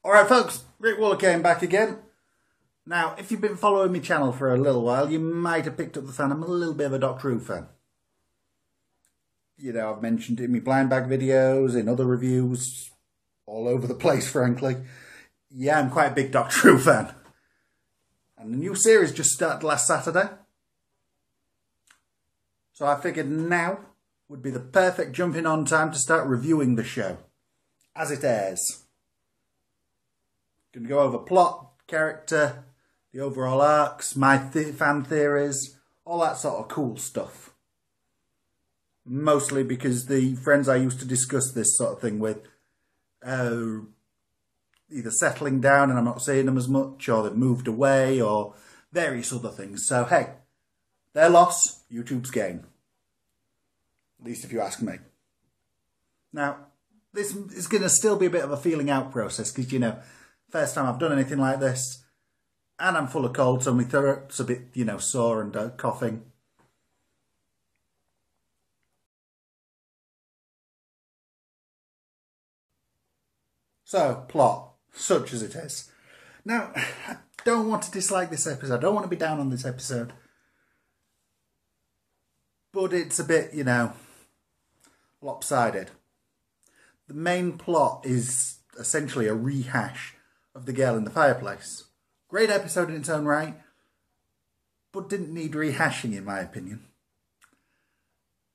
Alright folks, Rick Waller came back again. Now, if you've been following my channel for a little while, you might have picked up the fact I'm a little bit of a Doctor Who fan. You know, I've mentioned it in my blind bag videos, in other reviews, all over the place, frankly. Yeah, I'm quite a big Doctor Who fan. And the new series just started last Saturday. So I figured now would be the perfect jumping on time to start reviewing the show as it airs. Going to go over plot, character, the overall arcs, my fan theories, all that sort of cool stuff. Mostly because the friends I used to discuss this sort of thing with either settling down and I'm not seeing them as much, or they've moved away, or various other things. So hey, their loss, YouTube's gain. At least if you ask me. Now, this is going to still be a bit of a feeling out process because, you know, first time I've done anything like this, and I'm full of cold, so my throat's a bit, you know, sore and coughing. So, plot, such as it is. Now, I don't want to dislike this episode. I don't want to be down on this episode. But it's a bit, you know, lopsided. The main plot is essentially a rehash of The Girl in the Fireplace. Great episode in its own right, but didn't need rehashing in my opinion.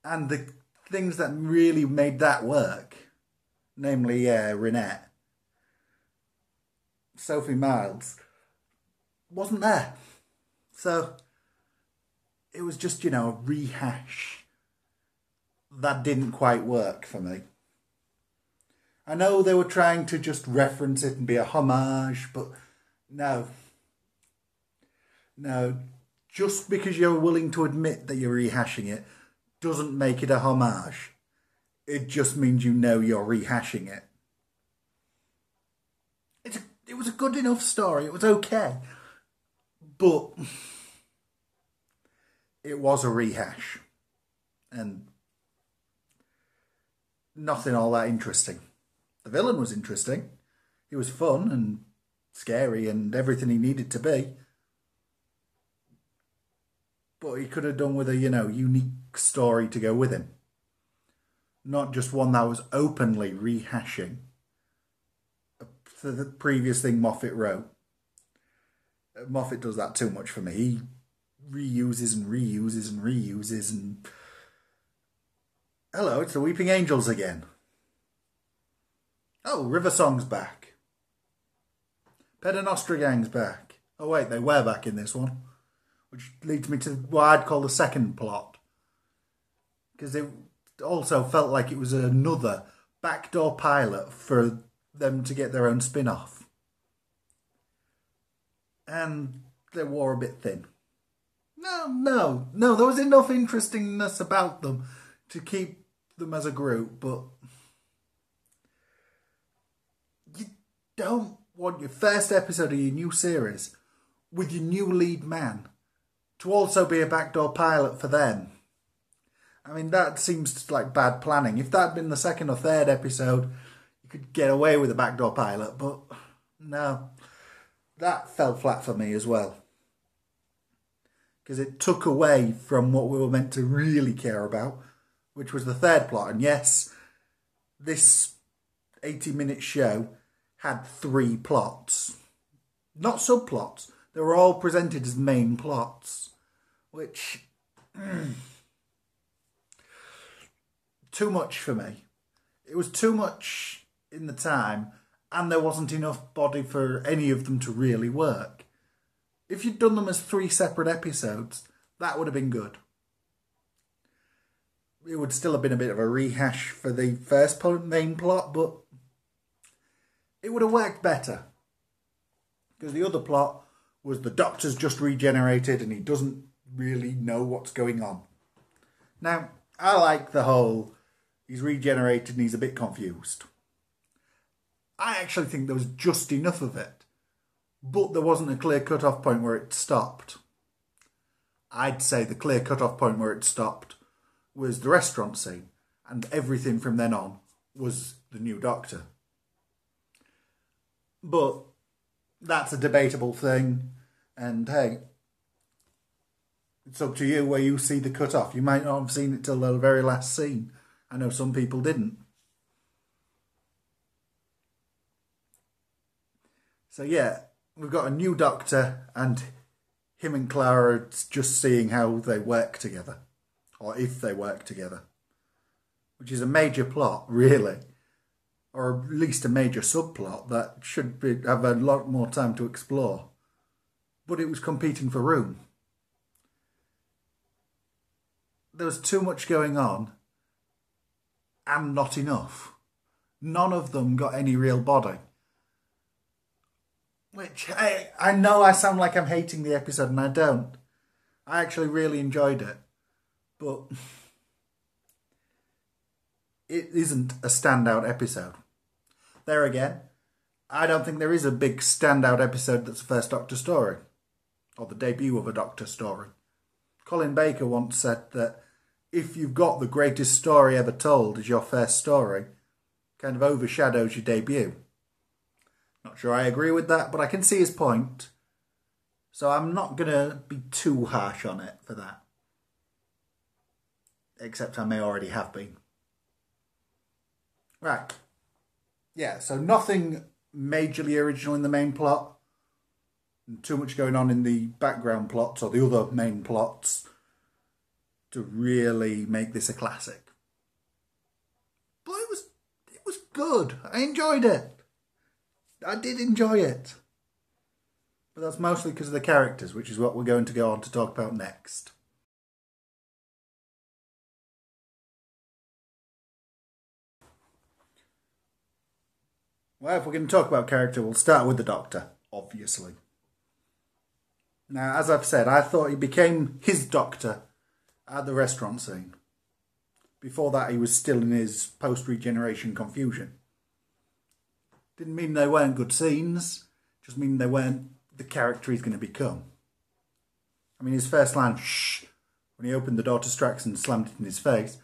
And the things that really made that work, namely Renette, Sophie Miles, wasn't there. So it was just, you know, a rehash that didn't quite work for me. I know they were trying to just reference it and be a homage, but no. No, just because you're willing to admit that you're rehashing it doesn't make it a homage. It just means you know you're rehashing it. It was a good enough story. It was okay. But it was a rehash. And nothing all that interesting. The villain was interesting. He was fun and scary and everything he needed to be. But he could have done with a, you know, unique story to go with him. Not just one that was openly rehashing the previous thing Moffat wrote. Moffat does that too much for me. He reuses and reuses and reuses and... Hello, it's the Weeping Angels again. Oh, River Song's back. Pedanostra Gang's back. Oh wait, they were back in this one. Which leads me to what I'd call the second plot. Because it also felt like it was another backdoor pilot for them to get their own spin-off. And they wore a bit thin. No, there was enough interestingness about them to keep them as a group, but you don't want your first episode of your new series with your new lead man to also be a backdoor pilot for them. I mean, that seems like bad planning. If that had been the second or third episode, you could get away with a backdoor pilot, but no. That fell flat for me as well. Because it took away from what we were meant to really care about, which was the third plot. And yes, this 80-minute show had 3 plots. Not subplots. They were all presented as main plots. Which... too much for me. It was too much in the time, and there wasn't enough body for any of them to really work. If you'd done them as 3 separate episodes, that would have been good. It would still have been a bit of a rehash for the first main plot, but it would have worked better. Because the other plot was the Doctor's just regenerated and he doesn't really know what's going on. Now, I like the whole he's regenerated and he's a bit confused. I actually think there was just enough of it, but there wasn't a clear cut-off point where it stopped. I'd say the clear cut-off point where it stopped was the restaurant scene, and everything from then on was the new Doctor. But that's a debatable thing. And hey, it's up to you where you see the cut-off. You might not have seen it till the very last scene. I know some people didn't. So yeah, we've got a new Doctor, and him and Clara are just seeing how they work together. Or if they work together. Which is a major plot, really. Or at least a major subplot that should have a lot more time to explore. But it was competing for room. There was too much going on and not enough. None of them got any real body. Which, I know I sound like I'm hating the episode, and I don't. I actually really enjoyed it. But it isn't a standout episode. There again, I don't think there is a big standout episode that's a first Doctor story. Or the debut of a Doctor story. Colin Baker once said that if you've got the greatest story ever told as your first story, kind of overshadows your debut. Not sure I agree with that, but I can see his point. So I'm not going to be too harsh on it for that. Except I may already have been. Right. Yeah, so nothing majorly original in the main plot. And too much going on in the background plots or the other main plots to really make this a classic. But it was good. I enjoyed it. I did enjoy it. But that's mostly because of the characters, which is what we're going to go on to talk about next. Well, if we're going to talk about character, we'll start with the Doctor, obviously. Now, as I've said, I thought he became his Doctor at the restaurant scene. Before that, he was still in his post-regeneration confusion. Didn't mean they weren't good scenes, just mean they weren't the character he's going to become. I mean, his first line, shh, when he opened the door to Strax and slammed it in his face,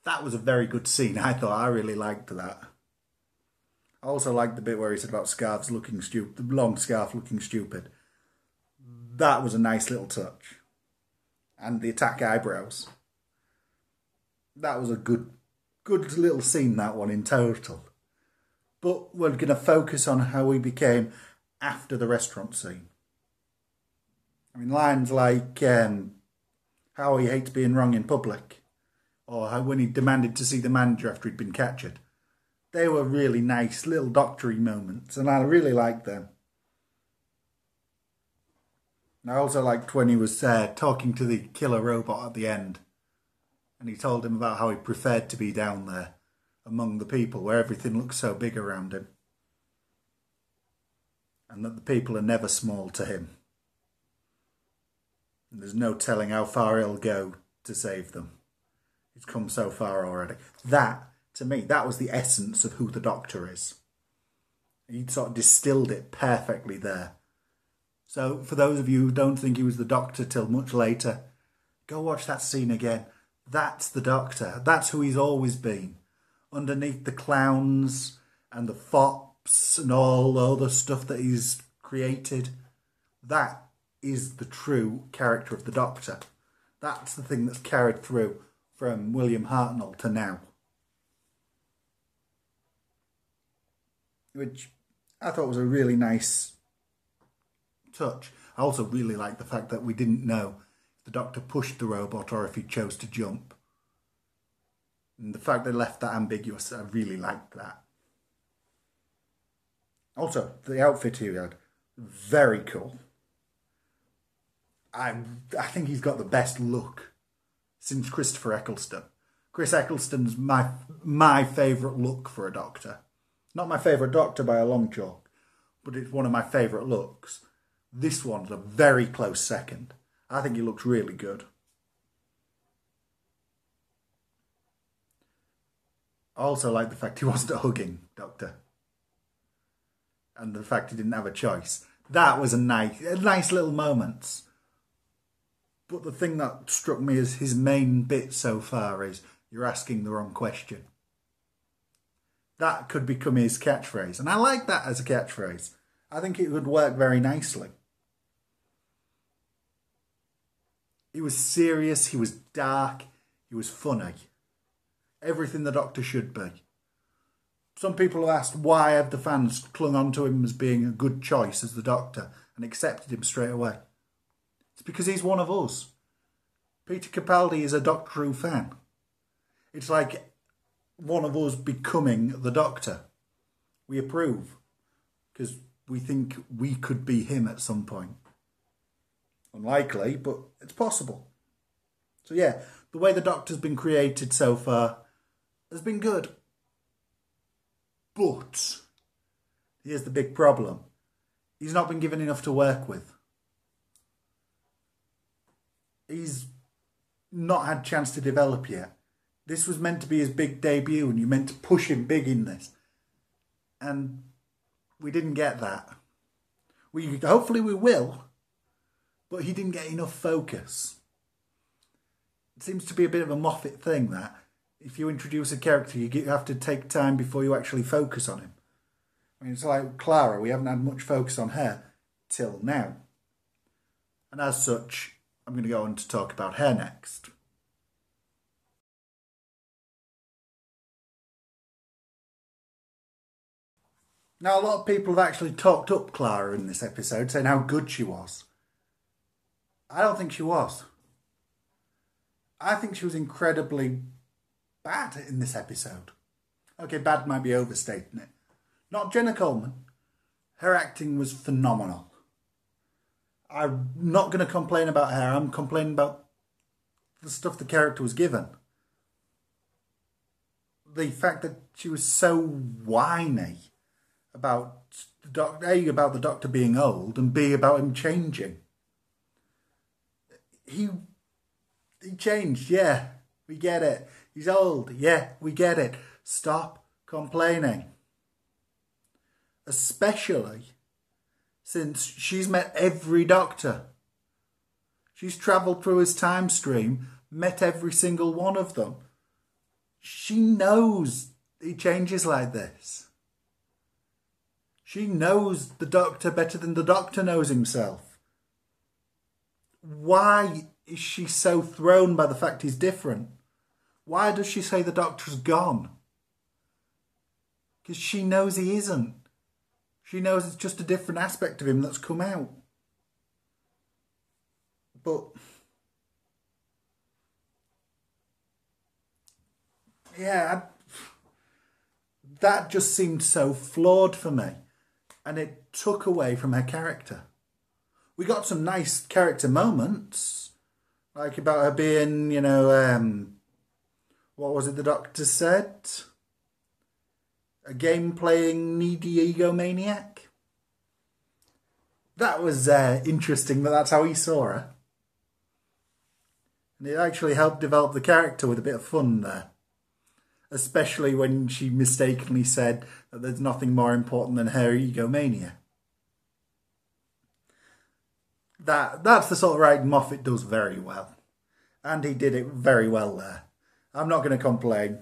that was a very good scene. I thought I really liked that. I also liked the bit where he said about scarves looking stupid, the long scarf looking stupid. That was a nice little touch. And the attack eyebrows. That was a good little scene, that one, in total. But we're going to focus on how he became after the restaurant scene. I mean, lines like how he hates being wrong in public, or how when he demanded to see the manager after he'd been captured. They were really nice little doctory moments, and I really liked them. I also liked when he was talking to the killer robot at the end. And he told him about how he preferred to be down there among the people where everything looks so big around him. And that the people are never small to him. And there's no telling how far he'll go to save them. He's come so far already. That, to me, that was the essence of who the Doctor is. He sort of distilled it perfectly there. So, for those of you who don't think he was the Doctor till much later, go watch that scene again. That's the Doctor. That's who he's always been. Underneath the clowns and the fops and all the other stuff that he's created, that is the true character of the Doctor. That's the thing that's carried through from William Hartnell to now. Which I thought was a really nice touch. I also really liked the fact that we didn't know if the Doctor pushed the robot or if he chose to jump. And the fact they left that ambiguous, I really liked that. Also, the outfit he had, very cool. I think he's got the best look since Christopher Eccleston. Chris Eccleston's my favourite look for a Doctor. Not my favourite Doctor by a long chalk, but it's one of my favourite looks. This one's a very close second. I think he looks really good. I also like the fact he wasn't a hugging Doctor. And the fact he didn't have a choice. That was a nice little moment. But the thing that struck me as his main bit so far is, you're asking the wrong question. That could become his catchphrase. And I like that as a catchphrase. I think it would work very nicely. He was serious, he was dark, he was funny. Everything the Doctor should be. Some people have asked why have the fans clung on to him as being a good choice as the Doctor and accepted him straight away. It's because he's one of us. Peter Capaldi is a Doctor Who fan. It's like one of us becoming the Doctor. We approve because we think we could be him at some point. Unlikely, but it's possible. So yeah, the way the Doctor's been created so far has been good. But here's the big problem. He's not been given enough to work with. He's not had a chance to develop yet. This was meant to be his big debut and you meant to push him big in this. And we didn't get that. Hopefully we will. But he didn't get enough focus. It seems to be a bit of a Moffat thing that if you introduce a character, you have to take time before you actually focus on him. I mean, it's like Clara. We haven't had much focus on her till now. And as such, I'm going to go on to talk about her next. Now, a lot of people have actually talked up Clara in this episode, saying how good she was. I don't think she was. I think she was incredibly bad in this episode. Okay, bad might be overstating it. Not Jenna Coleman. Her acting was phenomenal. I'm not going to complain about her. I'm complaining about the stuff the character was given. The fact that she was so whiny about the doctor, A, about the Doctor being old, and B, about him changing. He changed, yeah, we get it. He's old, yeah, we get it. Stop complaining. Especially since she's met every Doctor. She's travelled through his time stream, met every single one of them. She knows he changes like this. She knows the Doctor better than the Doctor knows himself. Why is she so thrown by the fact he's different? Why does she say the Doctor's gone? Because she knows he isn't. She knows it's just a different aspect of him that's come out. But yeah, that just seemed so flawed for me. And it took away from her character. We got some nice character moments. Like about her being, what was it the Doctor said? A game-playing, needy egomaniac. That was interesting, but that's how he saw her. And it actually helped develop the character with a bit of fun there. Especially when she mistakenly said that there's nothing more important than her egomania. That's the sort of writing Moffat does very well. And he did it very well there. I'm not going to complain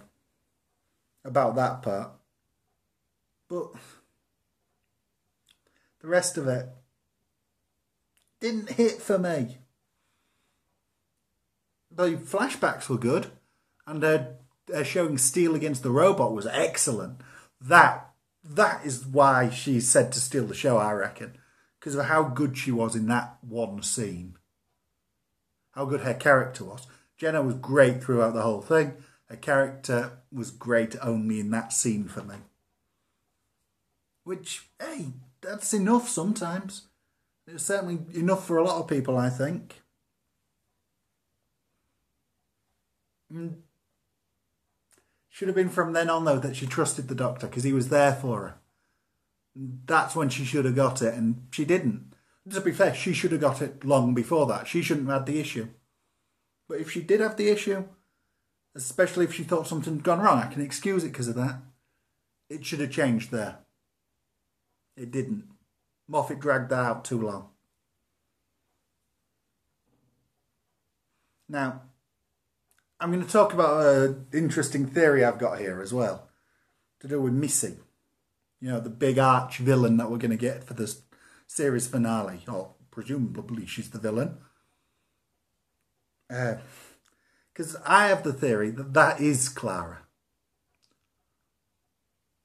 about that part. But the rest of it didn't hit for me. The flashbacks were good. And showing Steel against the robot was excellent. That is why she's said to steal the show, I reckon. Because of how good she was in that one scene. How good her character was. Jenna was great throughout the whole thing. Her character was great only in that scene for me. Which, hey, that's enough sometimes. It's certainly enough for a lot of people, I think. Should have been from then on, though, that she trusted the Doctor because he was there for her. That's when she should have got it, and she didn't. To be fair, she should have got it long before that. She shouldn't have had the issue. But if she did have the issue, especially if she thought something had gone wrong, I can excuse it because of that. It should have changed there. It didn't. Moffat dragged that out too long. Now, I'm going to talk about an interesting theory I've got here as well, to do with Missy. You know, the big arch villain that we're going to get for this series finale. Or presumably she's the villain. Because I have the theory that that is Clara.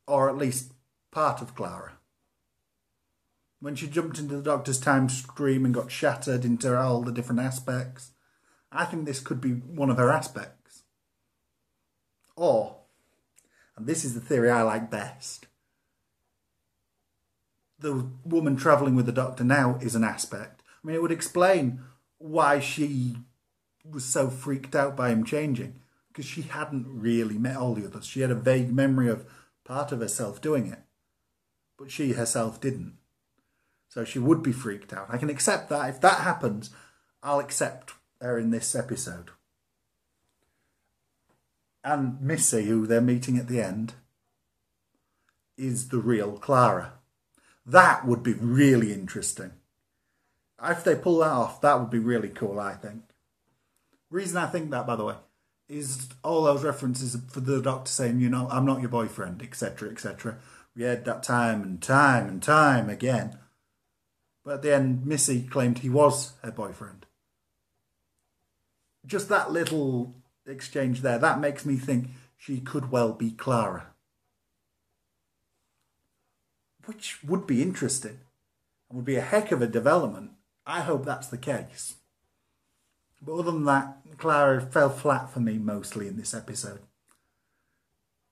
Or at least part of Clara. When she jumped into the Doctor's time stream and got shattered into all the different aspects, I think this could be one of her aspects. Or, and this is the theory I like best, the woman travelling with the Doctor now is an aspect. I mean, it would explain why she was so freaked out by him changing, because she hadn't really met all the others. She had a vague memory of part of herself doing it, but she herself didn't. So she would be freaked out. I can accept that. If that happens, I'll accept her in this episode. And Missy, who they're meeting at the end, is the real Clara. That would be really interesting. If they pull that off, that would be really cool, I think. Reason I think that, by the way, is all those references for the Doctor saying, you know, I'm not your boyfriend, etc., etc. We had that time and time and time again. But at the end, Missy claimed he was her boyfriend. Just that little exchange there, that makes me think she could well be Clara. Which would be interesting. And would be a heck of a development. I hope that's the case. But other than that, Clara fell flat for me mostly in this episode.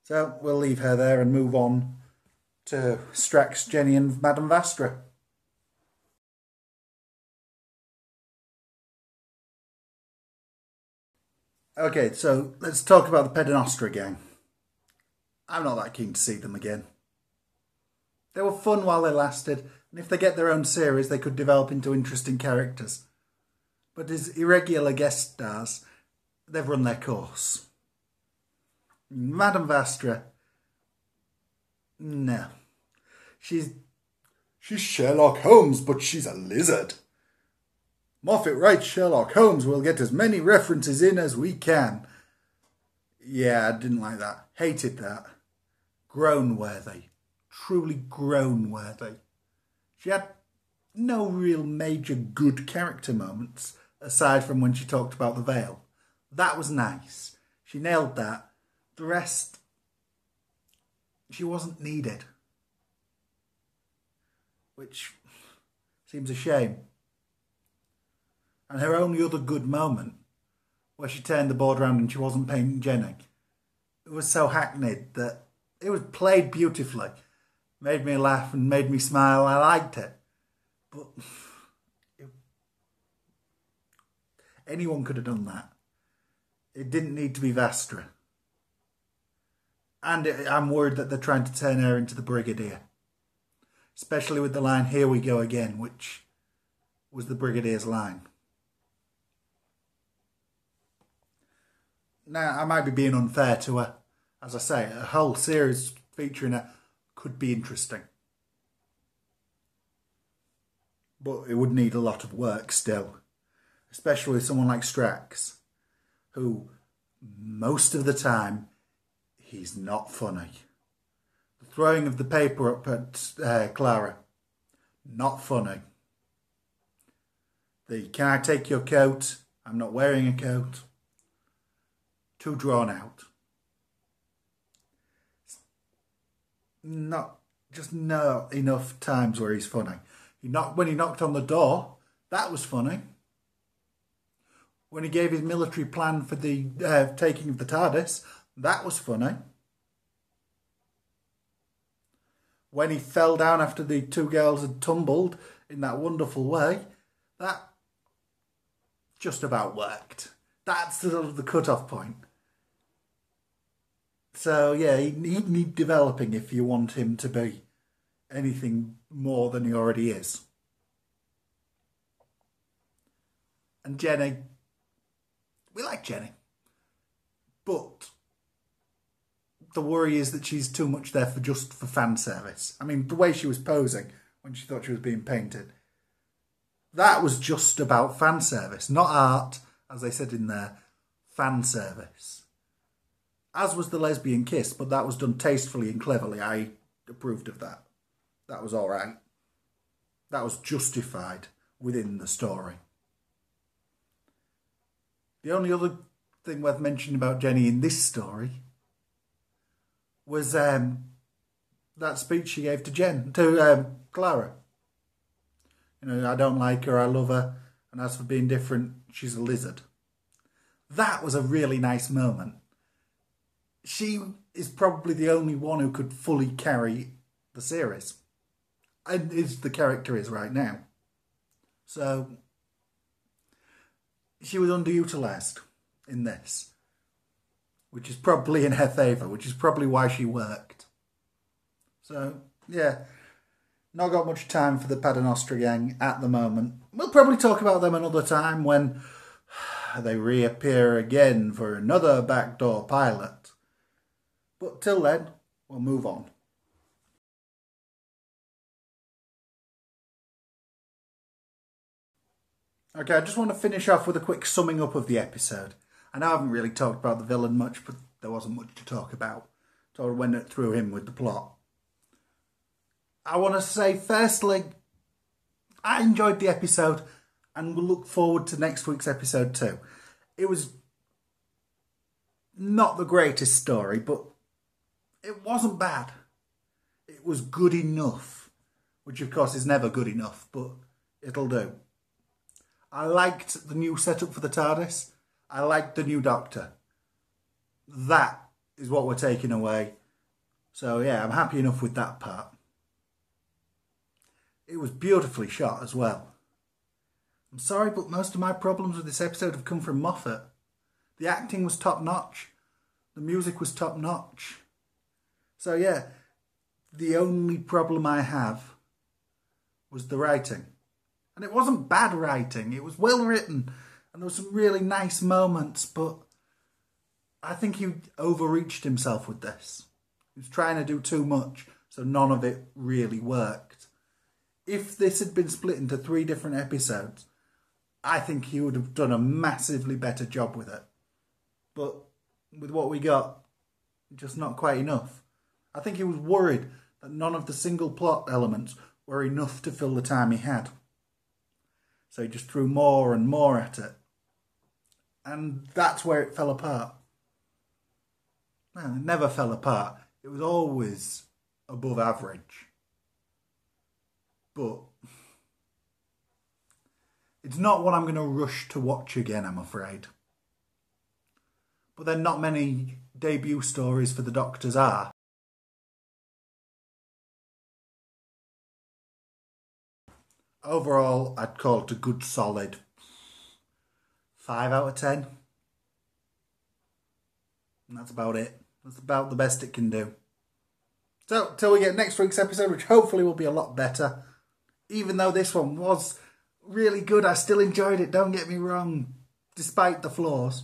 So we'll leave her there and move on to Strax, Jenny and Madame Vastra. Okay, so let's talk about the Pedanostra gang. I'm not that keen to see them again. They were fun while they lasted, and if they get their own series, they could develop into interesting characters. But as irregular guest stars, they've run their course. Madame Vastra, no. She's Sherlock Holmes, but she's a lizard. Moffat writes Sherlock Holmes, we'll get as many references in as we can. Yeah, I didn't like that. Hated that. Groan-worthy. Truly groan-worthy. She had no real major good character moments, aside from when she talked about the veil. That was nice. She nailed that. The rest, she wasn't needed. Which seems a shame. And her only other good moment, where she turned the board around and she wasn't painting Jenny, it was so hackneyed that it was played beautifully. Made me laugh and made me smile. I liked it. But anyone could have done that. It didn't need to be Vastra. And I'm worried that they're trying to turn her into the Brigadier. Especially with the line, "Here we go again," which was the Brigadier's line. Now, I might be being unfair to her. As I say, a whole series featuring her could be interesting. But it would need a lot of work still. Especially with someone like Strax, who, most of the time, he's not funny. The throwing of the paper up at Clara, not funny. The "can I take your coat? I'm not wearing a coat." Too drawn out. Not enough times where he's funny. When he knocked on the door, that was funny. When he gave his military plan for the taking of the TARDIS, that was funny. When he fell down after the two girls had tumbled in that wonderful way, that just about worked. That's sort of the cut-off point. So, yeah, he'd need developing if you want him to be anything more than he already is. And Jenny, we like Jenny. But the worry is that she's too much there for fan service. I mean, the way she was posing when she thought she was being painted, that was just about fan service, not art, as they said in there, fan service. As was the lesbian kiss, but that was done tastefully and cleverly. I approved of that. That was all right. That was justified within the story. The only other thing worth mentioning about Jenny in this story was that speech she gave to Clara. You know, I don't like her, I love her, and as for being different, she's a lizard. That was a really nice moment. She is probably the only one who could fully carry the series, and is the character is right now. So she was underutilised in this, which is probably in her favour, which is probably why she worked. So yeah, not got much time for the Pedanostra gang at the moment. We'll probably talk about them another time when they reappear again for another backdoor pilot. But till then, we'll move on. Okay, I just want to finish off with a quick summing up of the episode. I know I haven't really talked about the villain much, but there wasn't much to talk about. So I went through him with the plot. I want to say, firstly, I enjoyed the episode and will look forward to next week's episode too. It was not the greatest story, but it wasn't bad. It was good enough, which of course is never good enough, but it'll do. I liked the new setup for the TARDIS. I liked the new Doctor. That is what we're taking away. So yeah, I'm happy enough with that part. It was beautifully shot as well. I'm sorry, but most of my problems with this episode have come from Moffat. The acting was top notch. The music was top notch. So yeah, the only problem I have was the writing. And it wasn't bad writing, it was well written. And there were some really nice moments, but I think he overreached himself with this. He was trying to do too much, so none of it really worked. If this had been split into 3 different episodes, I think he would have done a massively better job with it. But with what we got, just not quite enough. I think he was worried that none of the single plot elements were enough to fill the time he had. So he just threw more and more at it. And that's where it fell apart. Well, it never fell apart. It was always above average. But it's not what I'm going to rush to watch again, I'm afraid. But then not many debut stories for the Doctors are. Overall, I'd call it a good solid 5 out of 10. And that's about it. That's about the best it can do. So, till we get next week's episode, which hopefully will be a lot better. Even though this one was really good, I still enjoyed it, don't get me wrong, despite the flaws.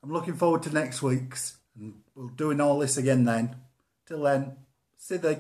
I'm looking forward to next week's, and we'll doing all this again then. Till then, Sidney.